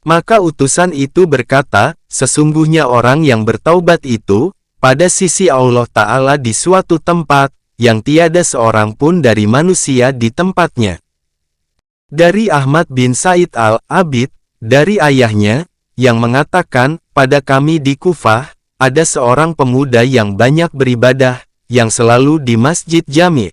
Maka utusan itu berkata, sesungguhnya orang yang bertaubat itu, pada sisi Allah Ta'ala di suatu tempat, yang tiada seorang pun dari manusia di tempatnya. Dari Ahmad bin Said al-Abid, dari ayahnya, yang mengatakan, pada kami di Kufah, ada seorang pemuda yang banyak beribadah, yang selalu di Masjid Jami'.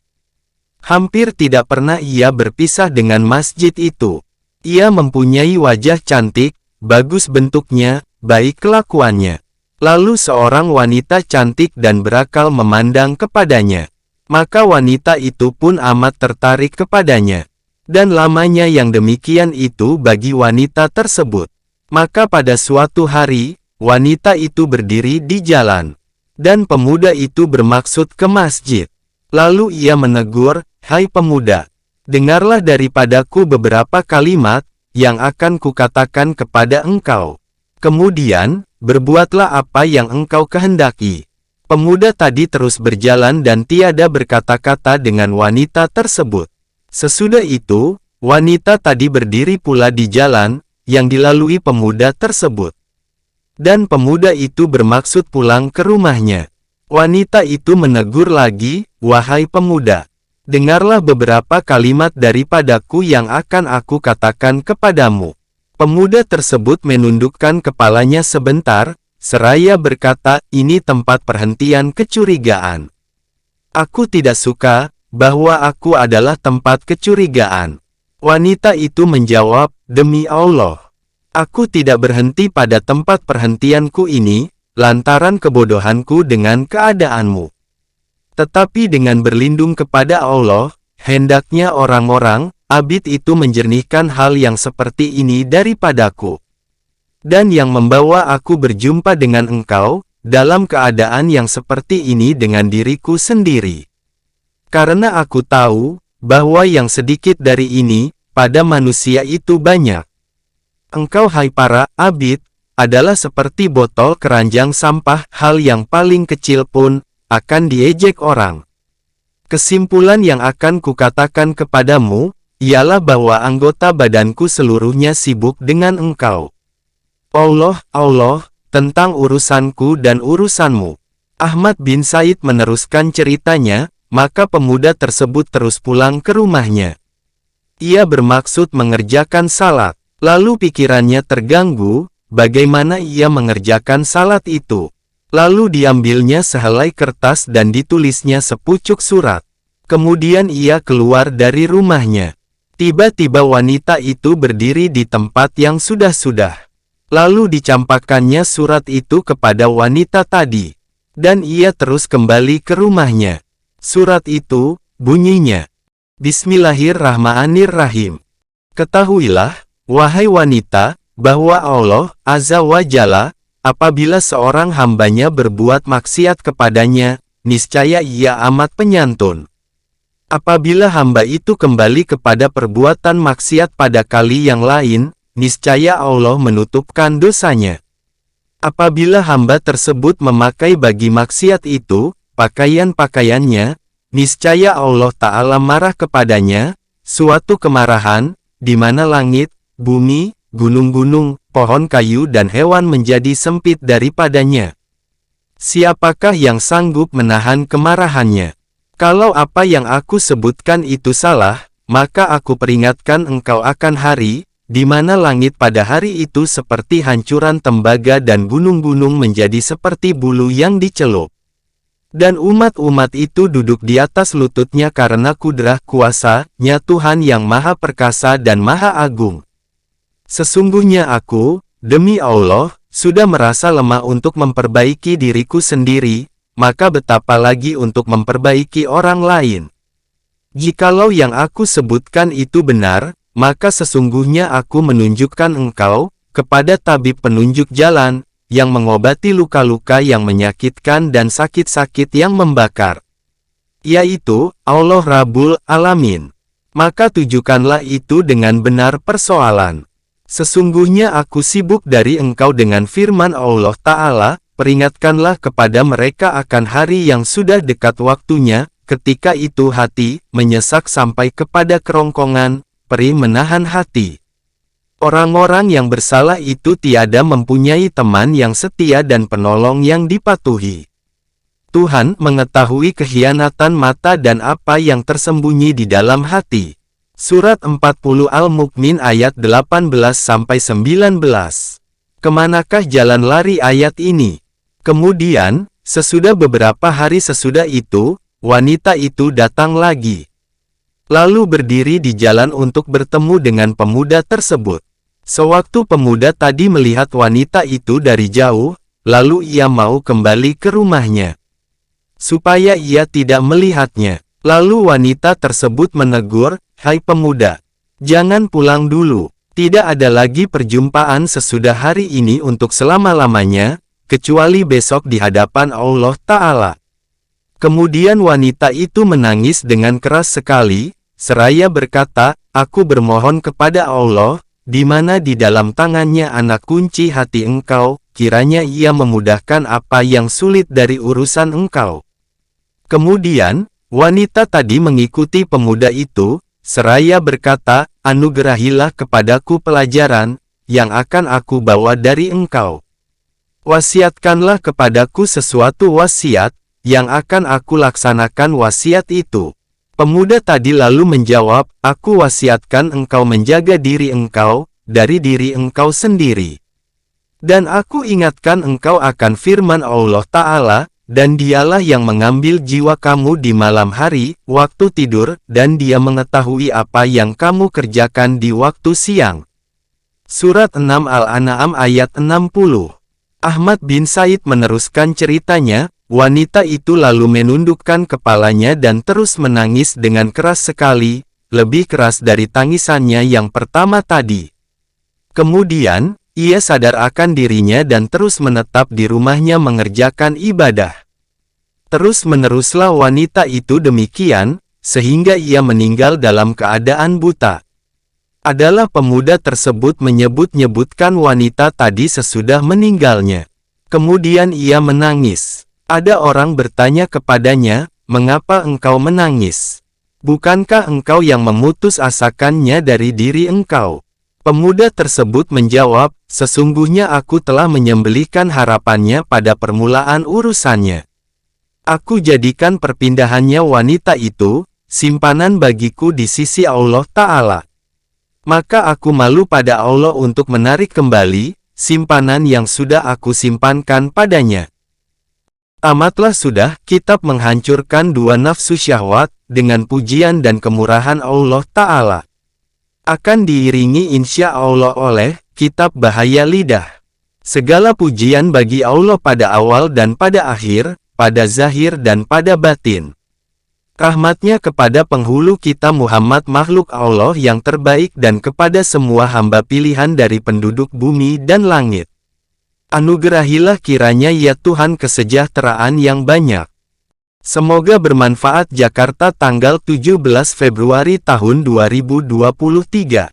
Hampir tidak pernah ia berpisah dengan masjid itu. Ia mempunyai wajah cantik, bagus bentuknya, baik kelakuannya. Lalu seorang wanita cantik dan berakal memandang kepadanya. Maka wanita itu pun amat tertarik kepadanya. Dan lamanya yang demikian itu bagi wanita tersebut. Maka pada suatu hari, wanita itu berdiri di jalan. Dan pemuda itu bermaksud ke masjid. Lalu ia menegur, "Hai pemuda, dengarlah daripadaku beberapa kalimat, yang akan kukatakan kepada engkau. Kemudian, berbuatlah apa yang engkau kehendaki." Pemuda tadi terus berjalan dan tiada berkata-kata dengan wanita tersebut. Sesudah itu, wanita tadi berdiri pula di jalan, yang dilalui pemuda tersebut. Dan pemuda itu bermaksud pulang ke rumahnya. Wanita itu menegur lagi, "Wahai pemuda, dengarlah beberapa kalimat daripadaku yang akan aku katakan kepadamu." Pemuda tersebut menundukkan kepalanya sebentar, seraya berkata, "Ini tempat perhentian kecurigaan. Aku tidak suka bahwa aku adalah tempat kecurigaan." Wanita itu menjawab, "Demi Allah, aku tidak berhenti pada tempat perhentianku ini, lantaran kebodohanku dengan keadaanmu. Tetapi dengan berlindung kepada Allah, hendaknya orang-orang, abid itu menjernihkan hal yang seperti ini daripadaku. Dan yang membawa aku berjumpa dengan engkau, dalam keadaan yang seperti ini dengan diriku sendiri. Karena aku tahu, bahwa yang sedikit dari ini, pada manusia itu banyak. Engkau hai para abid, adalah seperti botol keranjang sampah, hal yang paling kecil pun, akan diejek orang. Kesimpulan yang akan kukatakan kepadamu, ialah bahwa anggota badanku seluruhnya sibuk dengan engkau. Allah, tentang urusanku dan urusanmu." Ahmad bin Said meneruskan ceritanya, maka pemuda tersebut terus pulang ke rumahnya. Ia bermaksud mengerjakan salat, lalu pikirannya terganggu, bagaimana ia mengerjakan salat itu. Lalu diambilnya sehelai kertas dan ditulisnya sepucuk surat. Kemudian ia keluar dari rumahnya. Tiba-tiba wanita itu berdiri di tempat yang sudah. Lalu dicampakkannya surat itu kepada wanita tadi. Dan ia terus kembali ke rumahnya. Surat itu, bunyinya, "Bismillahirrahmanirrahim. Ketahuilah, wahai wanita, bahwa Allah Azza wa Jalla, apabila seorang hambanya berbuat maksiat kepadanya, niscaya ia amat penyantun. Apabila hamba itu kembali kepada perbuatan maksiat pada kali yang lain, niscaya Allah menutupkan dosanya. Apabila hamba tersebut memakai bagi maksiat itu, pakaian-pakaiannya, niscaya Allah Ta'ala marah kepadanya, suatu kemarahan, di mana langit, bumi, gunung-gunung, pohon kayu dan hewan menjadi sempit daripadanya. Siapakah yang sanggup menahan kemarahannya? Kalau apa yang aku sebutkan itu salah, maka aku peringatkan engkau akan hari, di mana langit pada hari itu seperti hancuran tembaga dan gunung-gunung menjadi seperti bulu yang dicelup. Dan umat-umat itu duduk di atas lututnya karena kudrah kuasa-Nya Tuhan yang Maha Perkasa dan Maha Agung. Sesungguhnya aku, demi Allah, sudah merasa lemah untuk memperbaiki diriku sendiri, maka betapa lagi untuk memperbaiki orang lain. Jikalau yang aku sebutkan itu benar, maka sesungguhnya aku menunjukkan engkau kepada tabib penunjuk jalan, yang mengobati luka-luka yang menyakitkan dan sakit-sakit yang membakar, yaitu Allah Rabbul Alamin. Maka tujukanlah itu dengan benar persoalan. Sesungguhnya aku sibuk dari engkau dengan firman Allah Ta'ala, peringatkanlah kepada mereka akan hari yang sudah dekat waktunya, ketika itu hati menyesak sampai kepada kerongkongan, perih menahan hati. Orang-orang yang bersalah itu tiada mempunyai teman yang setia dan penolong yang dipatuhi. Tuhan mengetahui kekhianatan mata dan apa yang tersembunyi di dalam hati. Surat 40 Al-Mukmin ayat 18-19. Kemanakah jalan lari ayat ini? Kemudian, sesudah beberapa hari sesudah itu, wanita itu datang lagi. Lalu berdiri di jalan untuk bertemu dengan pemuda tersebut. Sewaktu pemuda tadi melihat wanita itu dari jauh, lalu ia mau kembali ke rumahnya, supaya ia tidak melihatnya. Lalu wanita tersebut menegur, "Hai pemuda, jangan pulang dulu. Tidak ada lagi perjumpaan sesudah hari ini untuk selama-lamanya, kecuali besok di hadapan Allah Ta'ala." Kemudian wanita itu menangis dengan keras sekali, seraya berkata, "Aku bermohon kepada Allah, di mana di dalam tangannya anak kunci hati engkau, kiranya ia memudahkan apa yang sulit dari urusan engkau." Kemudian, wanita tadi mengikuti pemuda itu, seraya berkata, "Anugerahilah kepadaku pelajaran, yang akan aku bawa dari engkau. Wasiatkanlah kepadaku sesuatu wasiat, yang akan aku laksanakan wasiat itu." Pemuda tadi lalu menjawab, "Aku wasiatkan engkau menjaga diri engkau, dari diri engkau sendiri. Dan aku ingatkan engkau akan firman Allah Ta'ala, dan dialah yang mengambil jiwa kamu di malam hari, waktu tidur, dan dia mengetahui apa yang kamu kerjakan di waktu siang." Surat 6 Al-An'am ayat 60. Ahmad bin Said meneruskan ceritanya, wanita itu lalu menundukkan kepalanya dan terus menangis dengan keras sekali, lebih keras dari tangisannya yang pertama tadi. Kemudian, ia sadar akan dirinya dan terus menetap di rumahnya mengerjakan ibadah. Terus-meneruslah wanita itu demikian, sehingga ia meninggal dalam keadaan buta. Adalah pemuda tersebut menyebut-nyebutkan wanita tadi sesudah meninggalnya. Kemudian ia menangis. Ada orang bertanya kepadanya, "Mengapa engkau menangis? Bukankah engkau yang memutus asakannya dari diri engkau?" Pemuda tersebut menjawab, "Sesungguhnya aku telah menyembelihkan harapannya pada permulaan urusannya. Aku jadikan perpindahannya wanita itu, simpanan bagiku di sisi Allah Ta'ala. Maka aku malu pada Allah untuk menarik kembali, simpanan yang sudah aku simpankan padanya." Tamatlah sudah kitab menghancurkan dua nafsu syahwat, dengan pujian dan kemurahan Allah Ta'ala. Akan diiringi insya Allah oleh kitab bahaya lidah. Segala pujian bagi Allah pada awal dan pada akhir, pada zahir dan pada batin. Rahmatnya kepada penghulu kita Muhammad makhluk Allah yang terbaik dan kepada semua hamba pilihan dari penduduk bumi dan langit. Anugerahilah kiranya ya Tuhan kesejahteraan yang banyak. Semoga bermanfaat. Jakarta tanggal 17 Februari tahun 2023.